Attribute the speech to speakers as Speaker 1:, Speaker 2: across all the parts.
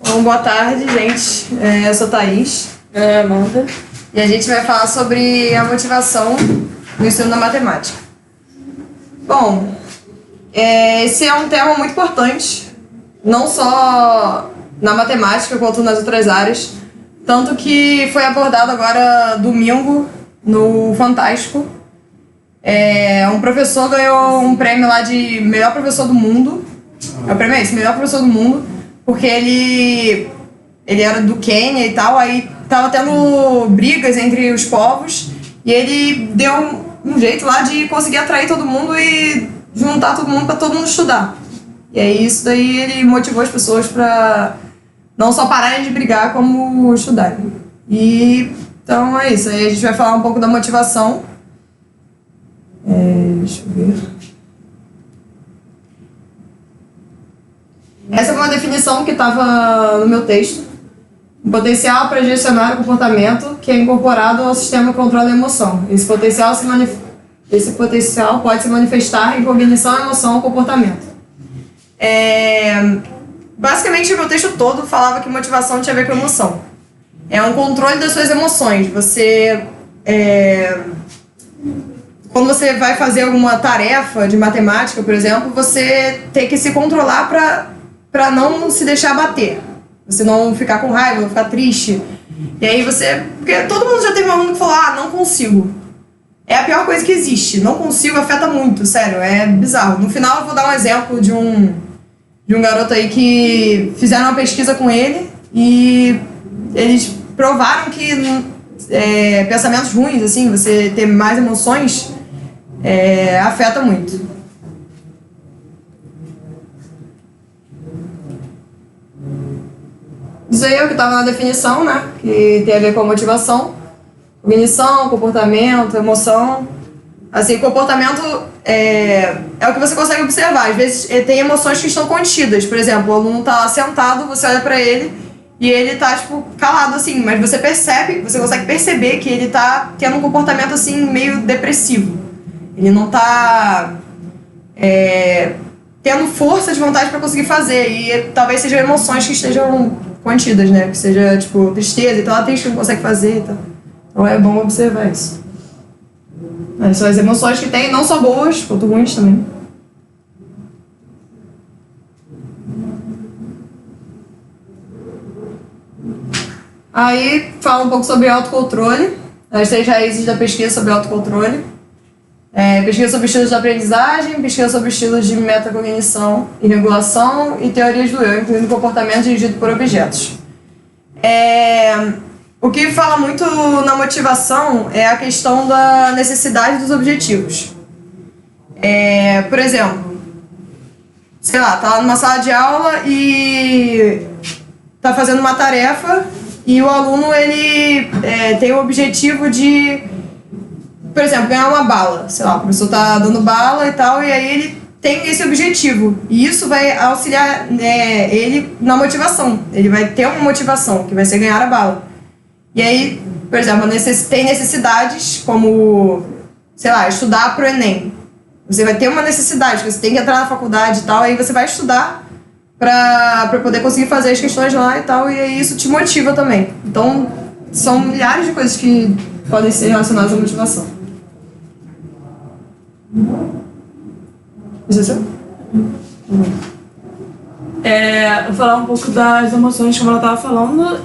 Speaker 1: Bom, boa tarde, gente. Eu sou Thaís.
Speaker 2: Amanda.
Speaker 1: E a gente vai falar sobre a motivação no ensino da matemática. Bom, esse é um tema muito importante, não só na matemática quanto nas outras áreas. Tanto que foi abordado agora domingo no Fantástico. Um professor ganhou um prêmio lá de melhor professor do mundo. O prêmio é esse, melhor professor do mundo, porque ele era do Quênia e tal, aí tava tendo brigas entre os povos e ele deu um jeito lá de conseguir atrair todo mundo e juntar todo mundo para todo mundo estudar. E aí isso daí ele motivou as pessoas para não só pararem de brigar, como estudarem. E então é isso, aí a gente vai falar um pouco da motivação. Deixa eu ver. Essa foi uma definição que estava no meu texto. Um potencial para direcionar o comportamento que é incorporado ao sistema que controla a emoção. Esse potencial pode se manifestar em cognição, emoção ou comportamento. Basicamente, o meu texto todo falava que motivação tinha a ver com emoção. É um controle das suas emoções. Quando você vai fazer alguma tarefa de matemática, por exemplo, você tem que se controlar para não se deixar bater. Você não ficar com raiva, não ficar triste. E aí porque todo mundo já teve um aluno que falou, não consigo. É a pior coisa que existe. Não consigo afeta muito, sério, é bizarro. No final eu vou dar um exemplo de um garoto aí que fizeram uma pesquisa com ele e eles provaram que pensamentos ruins, assim, você ter mais emoções, afeta muito. Isso aí é o que estava na definição, né? Que tem a ver com a motivação, cognição, comportamento, emoção. Assim, comportamento é o que você consegue observar. Às vezes tem emoções que estão contidas. Por exemplo, o aluno está lá sentado, você olha para ele e ele está tipo calado assim, mas você consegue perceber que ele está tendo um comportamento assim meio depressivo. Ele não está tendo força de vontade para conseguir fazer, e talvez sejam emoções que estejam contidas, né? Que seja tipo tristeza, então ela triste que não consegue fazer, então é bom observar isso. São as emoções que tem, não só boas, quanto ruins também. Aí fala um pouco sobre autocontrole, as 3 raízes da pesquisa sobre autocontrole. Pesquisa sobre estilos de aprendizagem, pesquisa sobre estilos de metacognição e regulação e teorias do eu, incluindo comportamento dirigido por objetos. O que fala muito na motivação é a questão da necessidade dos objetivos. Por exemplo, sei lá, tá lá numa sala de aula e tá fazendo uma tarefa e o aluno ele tem o objetivo de, por exemplo, ganhar uma bala. Sei lá, o professor tá dando bala e tal, e aí ele tem esse objetivo. E isso vai auxiliar ele na motivação. Ele vai ter uma motivação, que vai ser ganhar a bala. E aí, por exemplo, tem necessidades como, sei lá, estudar pro Enem. Você vai ter uma necessidade, você tem que entrar na faculdade e tal, aí você vai estudar para poder conseguir fazer as questões lá e tal, e aí isso te motiva também. Então, são milhares de coisas que podem ser relacionadas à motivação. Isso
Speaker 2: Vou falar um pouco das emoções, como ela estava falando.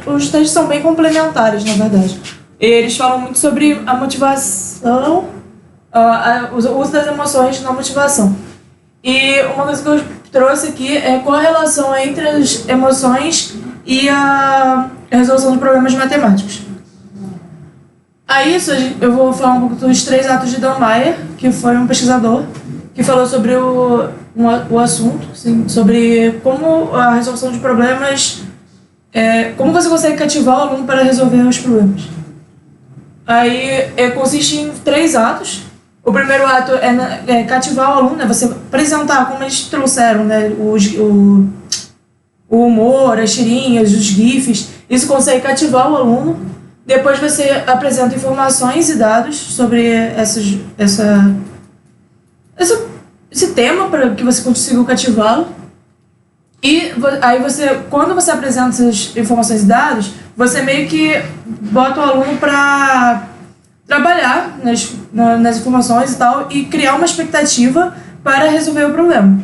Speaker 2: Os textos são bem complementares, na verdade. Eles falam muito sobre a motivação, o uso das emoções na motivação. E uma coisa que eu trouxe aqui é qual a relação entre as emoções e a resolução de problemas matemáticos. A isso, eu vou falar um pouco dos 3 atos de Dan Mayer, que foi um pesquisador que falou sobre o assunto, assim, sobre como a resolução de problemas, como você consegue cativar o aluno para resolver os problemas. Aí consiste em 3 atos. O primeiro ato é cativar o aluno, você apresentar como eles trouxeram, né, o humor, as tirinhas, os GIFs. Isso consegue cativar o aluno. Depois você apresenta informações e dados sobre esse tema para que você consiga cativá-lo. E aí quando você apresenta essas informações e dados, você meio que bota o aluno para trabalhar nas informações e tal, e criar uma expectativa para resolver o problema.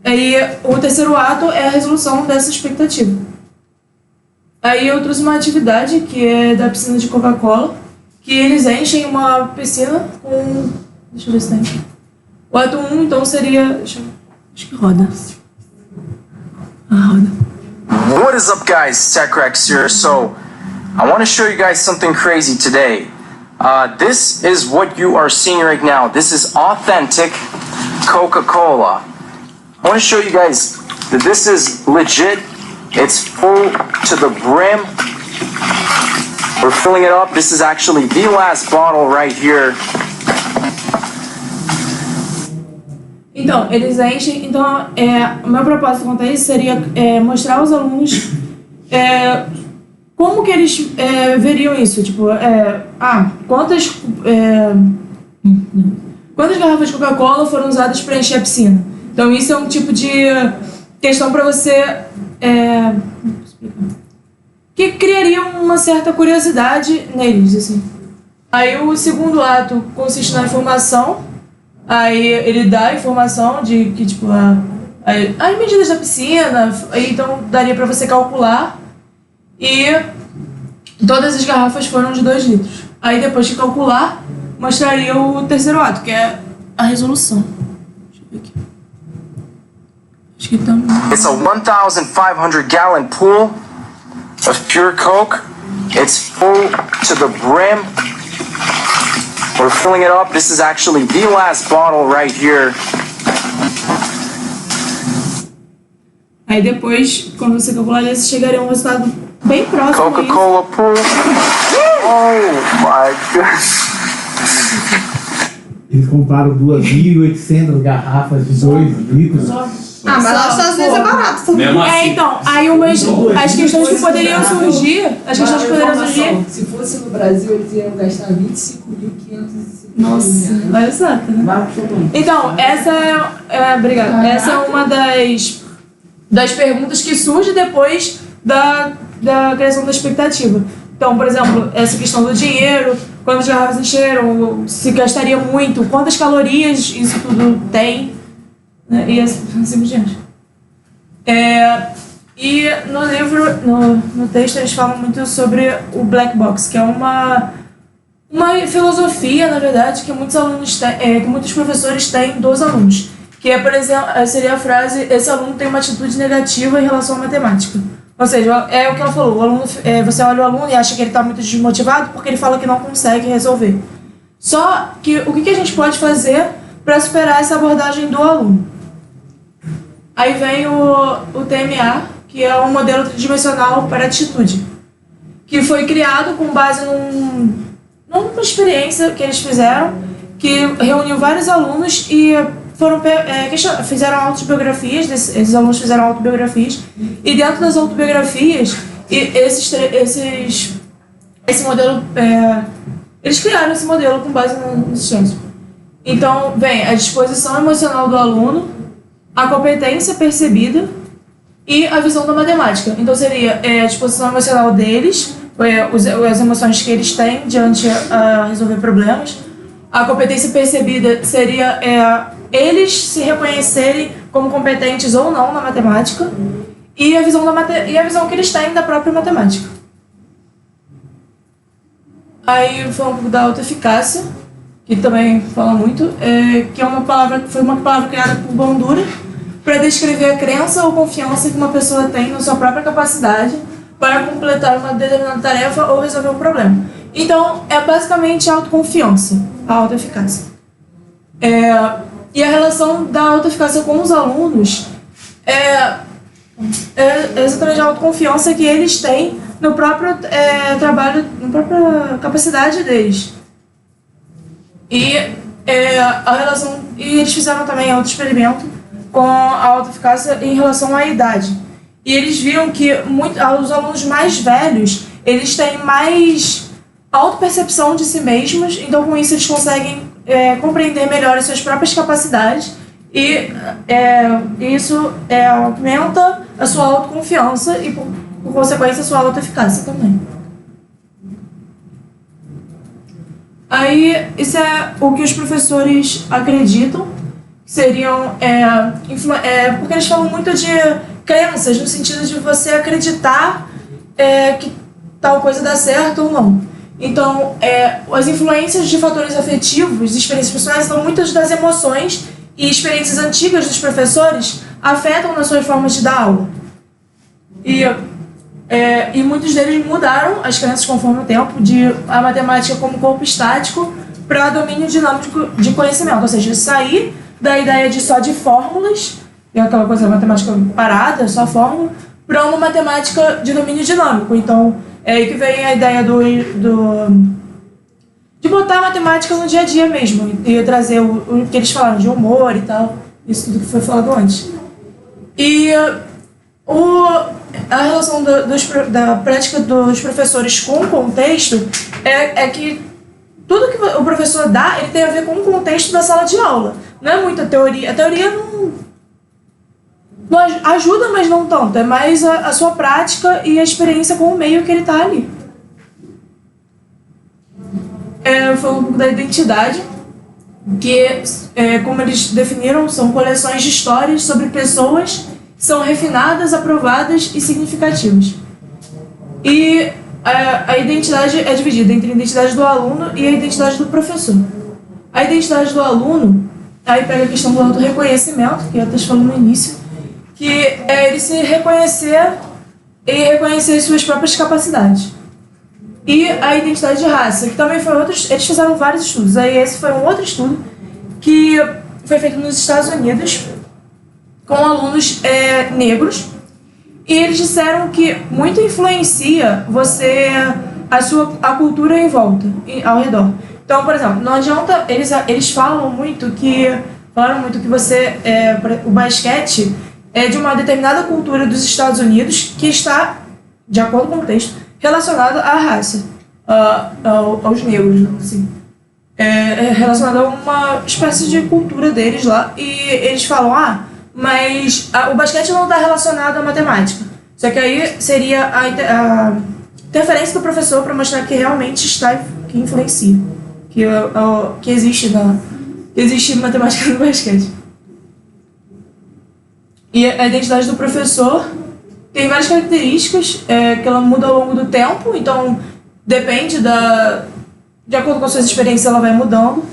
Speaker 2: Aí o terceiro ato é a resolução dessa expectativa. Aí eu trouxe uma atividade que é da piscina de Coca-Cola, que eles enchem uma piscina com... Deixa eu ver se tem aqui. O ato 1, então, seria... Acho que roda. Roda.
Speaker 3: What is up, guys? TechRex here. So, I want to show you guys something crazy today. This is what you are seeing right now. This is authentic Coca-Cola. I want to show you guys that this is legit. It's full to the brim. We're filling it up. This is actually the last bottle right here.
Speaker 2: Então, eles enchem. Então, o meu propósito quanto a isso seria mostrar aos alunos como que eles veriam isso. Tipo, quantas garrafas de Coca-Cola foram usadas para encher a piscina. Então, isso é um tipo de questão para você... que criaria uma certa curiosidade neles, assim. Aí o segundo ato consiste na informação. Aí ele dá a informação de que, tipo, as medidas da piscina, aí, então daria para você calcular. E todas as garrafas foram de 2 litros. Aí depois de calcular, mostraria o terceiro ato, que é a resolução. Deixa eu ver aqui. Acho que tá...
Speaker 3: It's a 1,500 gallon pool of pure Coke. It's full to the brim. We're filling it up. This is actually the last bottle right here.
Speaker 2: Aí depois, quando você calcular, você chegaria a um resultado bem próximo.
Speaker 3: Coca-Cola pool. Oh my goodness.
Speaker 4: Eles compraram 2.800 garrafas de 2 litros.
Speaker 1: Mas lá nos Estados Unidos é barato também.
Speaker 2: Então, aí as questões que poderiam surgir,
Speaker 5: Se fosse no Brasil, eles iam gastar 25.550.
Speaker 2: Nossa, olha só, tá vendo? Então, obrigada. Essa é uma das perguntas que surge depois da criação da expectativa. Então, por exemplo, essa questão do dinheiro, quantas garrafas encheram, se gastaria muito, quantas calorias isso tudo tem, né? E assim por diante. E no livro, no texto, eles falam muito sobre o black box, que é uma filosofia, na verdade, que muitos alunos têm, que muitos professores têm dos alunos. Que é, por exemplo, seria a frase: esse aluno tem uma atitude negativa em relação à matemática. Ou seja, é o que ela falou, o aluno, você olha o aluno e acha que ele está muito desmotivado porque ele fala que não consegue resolver. Só que o que a gente pode fazer para superar essa abordagem do aluno? Aí vem o TMA, que é um modelo tridimensional para atitude, que foi criado com base numa experiência que eles fizeram, que reuniu vários alunos e fizeram autobiografias, esses alunos fizeram autobiografias, e dentro das autobiografias, esse modelo, eles criaram esse modelo com base no ciência. Então, vem a disposição emocional do aluno, a competência percebida e a visão da matemática. Então, seria a disposição emocional deles, as emoções que eles têm diante a resolver problemas. A competência percebida seria eles se reconhecerem como competentes ou não na matemática, e a visão que eles têm da própria matemática. Aí foi um pouco da autoeficácia, que também fala muito, que foi uma palavra criada por Bandura para descrever a crença ou confiança que uma pessoa tem na sua própria capacidade para completar uma determinada tarefa ou resolver um problema. Então, é basicamente a autoconfiança, a autoeficácia. E a relação da autoeficácia com os alunos é exatamente a autoconfiança que eles têm no próprio trabalho, na própria capacidade deles. E eles fizeram também outro experimento com a autoeficácia em relação à idade. E eles viram que os alunos mais velhos, eles têm mais autopercepção de si mesmos, então com isso eles conseguem compreender melhor as suas próprias capacidades E isso aumenta a sua autoconfiança e, por consequência, a sua autoeficácia também. Aí, isso é o que os professores acreditam, que seriam... porque eles falam muito de crenças, no sentido de você acreditar que tal coisa dá certo ou não. Então, as influências de fatores afetivos, experiências pessoais, então muitas das emoções e experiências antigas dos professores afetam nas suas formas de dar aula. E muitos deles mudaram as crenças conforme o tempo, de a matemática como corpo estático para domínio dinâmico de conhecimento, ou seja, sair da ideia só de fórmulas, que é aquela coisa matemática parada, só fórmula, para uma matemática de domínio dinâmico. Então, é aí que vem a ideia de botar a matemática no dia a dia mesmo, e trazer o que eles falaram de humor e tal, isso tudo que foi falado antes. E a relação da prática dos professores com o contexto é que tudo que o professor dá, ele tem a ver com o contexto da sala de aula. Não é muita teoria. A teoria não ajuda, mas não tanto. É mais a sua prática e a experiência com o meio que ele está ali. Falando um pouco da identidade, que, como eles definiram, são coleções de histórias sobre pessoas que são refinadas, aprovadas e significativas. E a identidade é dividida entre a identidade do aluno e a identidade do professor. A identidade do aluno, aí pega a questão do autorreconhecimento, que eu estava falando no início, que é ele se reconhecer e reconhecer suas próprias capacidades. E a identidade de raça, que também foi eles fizeram vários estudos. Aí esse foi um outro estudo que foi feito nos Estados Unidos com alunos negros, e eles disseram que muito influencia a cultura em volta, ao redor. Então, por exemplo, não adianta, eles falaram muito que o basquete é de uma determinada cultura dos Estados Unidos que está, de acordo com o contexto, relacionado à raça, aos negros, assim. É relacionado a uma espécie de cultura deles lá, e eles falam, mas o basquete não está relacionado à matemática. Só que aí seria a interferência do professor para mostrar que realmente que influencia, que existe matemática no basquete. E a identidade do professor tem várias características que ela muda ao longo do tempo, então depende de acordo com as suas experiências, ela vai mudando.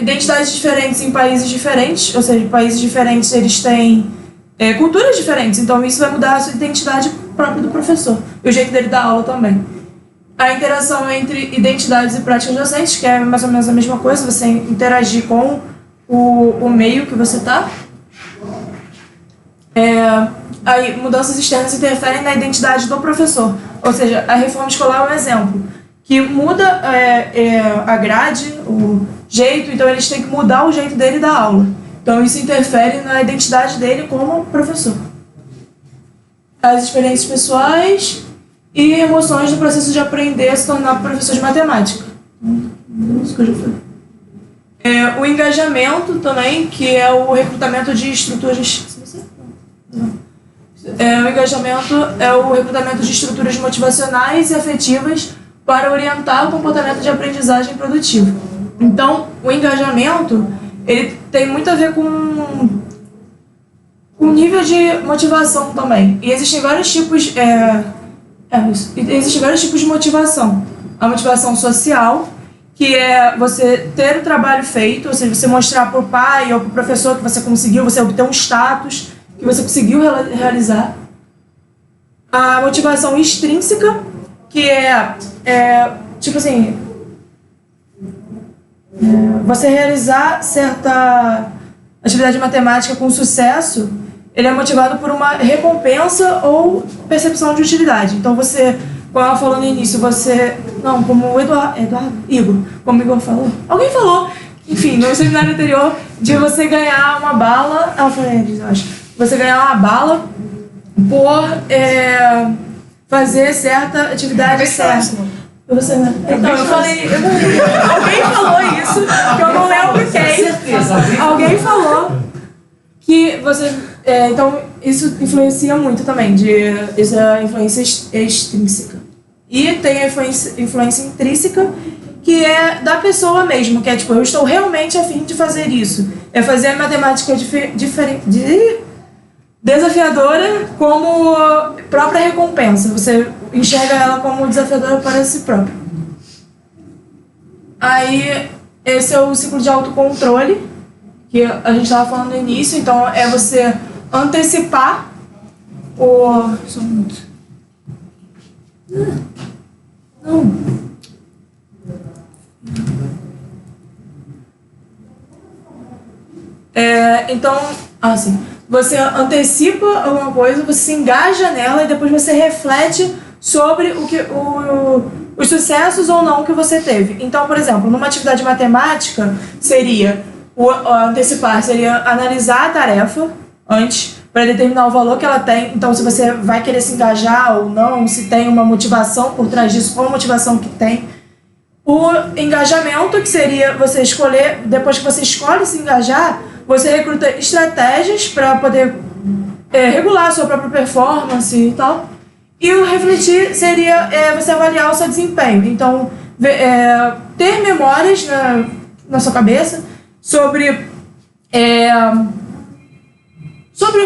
Speaker 2: Identidades diferentes em países diferentes, ou seja, países diferentes eles têm culturas diferentes, então isso vai mudar a sua identidade própria do professor, e o jeito dele dar aula também. A interação entre identidades e práticas docentes, que é mais ou menos a mesma coisa, você interagir com o meio que você está. Aí, mudanças externas interferem na identidade do professor, ou seja, a reforma escolar é um exemplo, que muda a grade, o jeito, então eles têm que mudar o jeito dele dar aula. Então isso interfere na identidade dele como professor. As experiências pessoais e emoções no processo de aprender a se tornar professor de matemática. Isso que eu já falei. O engajamento também, que é o recrutamento de estruturas... O engajamento é o recrutamento de estruturas motivacionais e afetivas para orientar o comportamento de aprendizagem produtivo. Então, o engajamento ele tem muito a ver com o nível de motivação também. E existem vários tipos, existem vários tipos de motivação. A motivação social, que é você ter o trabalho feito, ou seja, você mostrar para o pai ou para o professor que você conseguiu, você obter um status que você conseguiu realizar. A motivação extrínseca, que tipo assim, você realizar certa atividade matemática com sucesso, ele é motivado por uma recompensa ou percepção de utilidade. Então você, como ela falou no início, como o Igor, como o Igor falou, alguém falou, enfim, no seminário anterior, de você ganhar uma bala, eu acho, você ganhar uma bala por fazer certa atividade certa. Você, né? Então, eu falei... alguém falou isso, que eu não lembro quem. Alguém falou que você... então, isso influencia muito também, essa influência extrínseca. E tem a influência intrínseca, que é da pessoa mesmo, que é tipo, eu estou realmente a fim de fazer isso. É fazer a matemática desafiadora como própria recompensa. Você enxerga ela como desafiadora para si próprio. Aí, esse é o ciclo de autocontrole, que a gente estava falando no início. Então, é você antecipar o... Só um minuto. Não. Então, assim, você antecipa alguma coisa, você se engaja nela e depois você reflete sobre os sucessos ou não que você teve. Então, por exemplo, numa atividade matemática, seria antecipar, seria analisar a tarefa antes para determinar o valor que ela tem. Então, se você vai querer se engajar ou não, se tem uma motivação por trás disso, qual a motivação que tem. O engajamento, que seria você escolher, depois que você escolhe se engajar, você recruta estratégias para poder regular a sua própria performance e tal. E o refletir seria você avaliar o seu desempenho. Então, ter memórias na sua cabeça sobre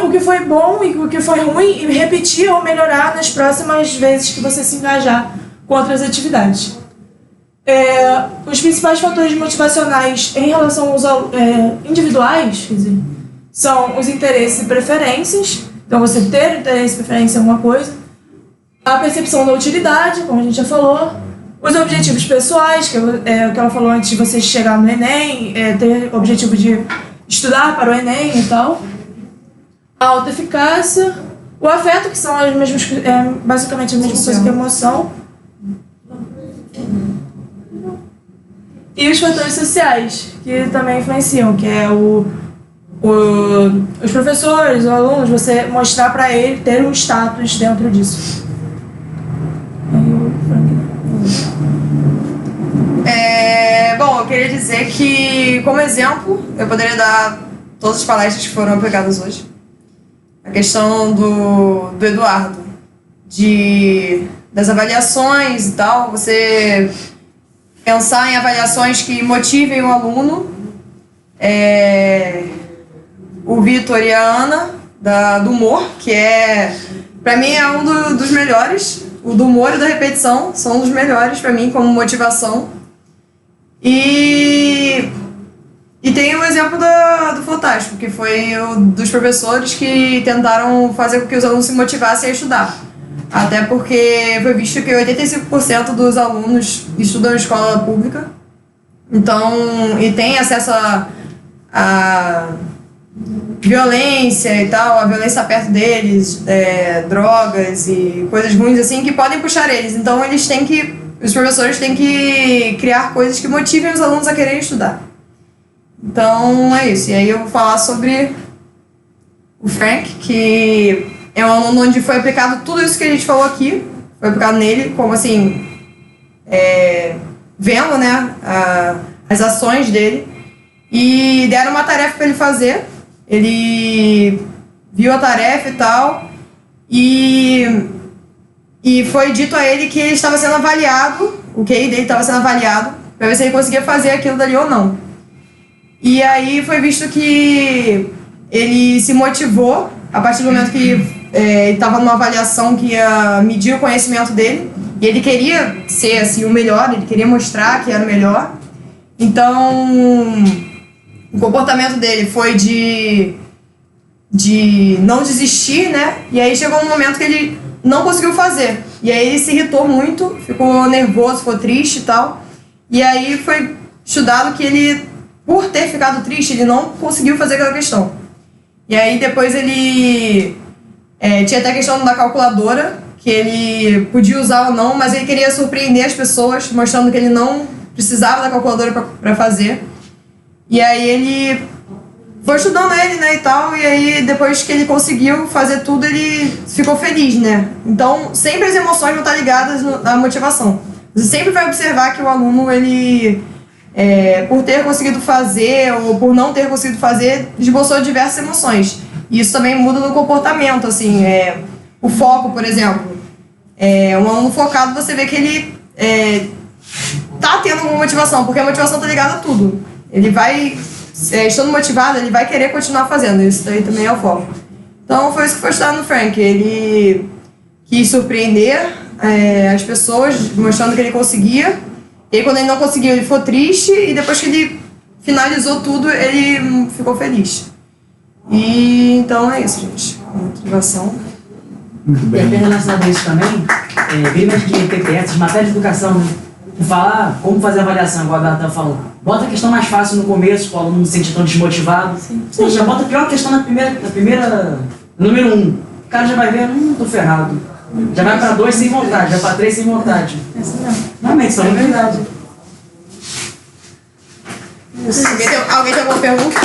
Speaker 2: o que foi bom e o que foi ruim e repetir ou melhorar nas próximas vezes que você se engajar com outras atividades. Os principais fatores motivacionais em relação aos individuais, quer dizer, são os interesses e preferências. Então, você ter interesse e preferência é uma coisa. A percepção da utilidade, como a gente já falou. Os objetivos pessoais, que é o que ela falou antes de você chegar no Enem, ter o objetivo de estudar para o Enem e tal. A autoeficácia. O afeto, que são as mesmas, basicamente a mesma coisa que a emoção. E os fatores sociais, que também influenciam, que é os professores, os alunos, você mostrar para ele, ter um status dentro disso.
Speaker 1: Bom, eu queria dizer que, como exemplo, eu poderia dar todas as palestras que foram aplicadas hoje. A questão do Eduardo, das avaliações e tal, você pensar em avaliações que motivem o aluno. O Vitor e a Ana, do humor, que pra mim é um dos melhores. O do humor e da repetição são um dos melhores pra mim como motivação. E tem o exemplo do Fantástico, que foi dos professores que tentaram fazer com que os alunos se motivassem a estudar. Até porque foi visto que 85% dos alunos estudam em escola pública. Então, e tem acesso a violência e tal, a violência perto deles, drogas e coisas ruins assim, que podem puxar eles. Então, os professores têm que criar coisas que motivem os alunos a quererem estudar. Então, é isso. E aí eu vou falar sobre o Frank, que é um aluno onde foi aplicado tudo isso que a gente falou aqui, foi aplicado nele, como assim, vendo, né, as ações dele, e deram uma tarefa para ele fazer. Ele viu a tarefa e tal, e foi dito a ele que ele estava sendo avaliado, o QI dele estava sendo avaliado, para ver se ele conseguia fazer aquilo dali ou não. E aí foi visto que ele se motivou a partir do momento que ele estava numa avaliação que ia medir o conhecimento dele, e ele queria ser assim, o melhor, ele queria mostrar que era o melhor. Então, o comportamento dele foi de não desistir, né? E aí chegou um momento que ele não conseguiu fazer. E aí ele se irritou muito, ficou nervoso, ficou triste e tal. E aí foi estudado que ele, por ter ficado triste, ele não conseguiu fazer aquela questão. E aí depois ele tinha até a questão da calculadora, que ele podia usar ou não, mas ele queria surpreender as pessoas, mostrando que ele não precisava da calculadora para fazer. E aí ele foi estudando ele, né, e tal, e aí depois que ele conseguiu fazer tudo, ele ficou feliz, né? Então, sempre as emoções vão estar ligadas à motivação. Você sempre vai observar que o aluno, ele por ter conseguido fazer ou por não ter conseguido fazer, esboçou diversas emoções. E isso também muda no comportamento, assim, o foco, por exemplo. Um aluno focado, você vê que ele tá tendo alguma motivação, porque a motivação tá ligada a tudo. Ele vai, estando motivado, ele vai querer continuar fazendo, isso daí também é o foco. Então foi isso que foi estudar no Frank, ele quis surpreender as pessoas, mostrando que ele conseguia, e aí, quando ele não conseguiu, ele ficou triste, e depois que ele finalizou tudo, ele ficou feliz. E então é isso, gente. Motivação.
Speaker 6: E até relacionado a isso também, bem mais de PPS, matéria de educação, né? Falar como fazer a avaliação, igual a Data tá falando. Bota a questão mais fácil no começo, para o aluno não se sentir tão desmotivado. Sim. Já bota a pior questão na primeira número 1. O cara já vai ver, tô ferrado. Já vai para 2 sem vontade, já para 3 sem vontade. Realmente, isso é verdade.
Speaker 1: Alguém tem alguma pergunta?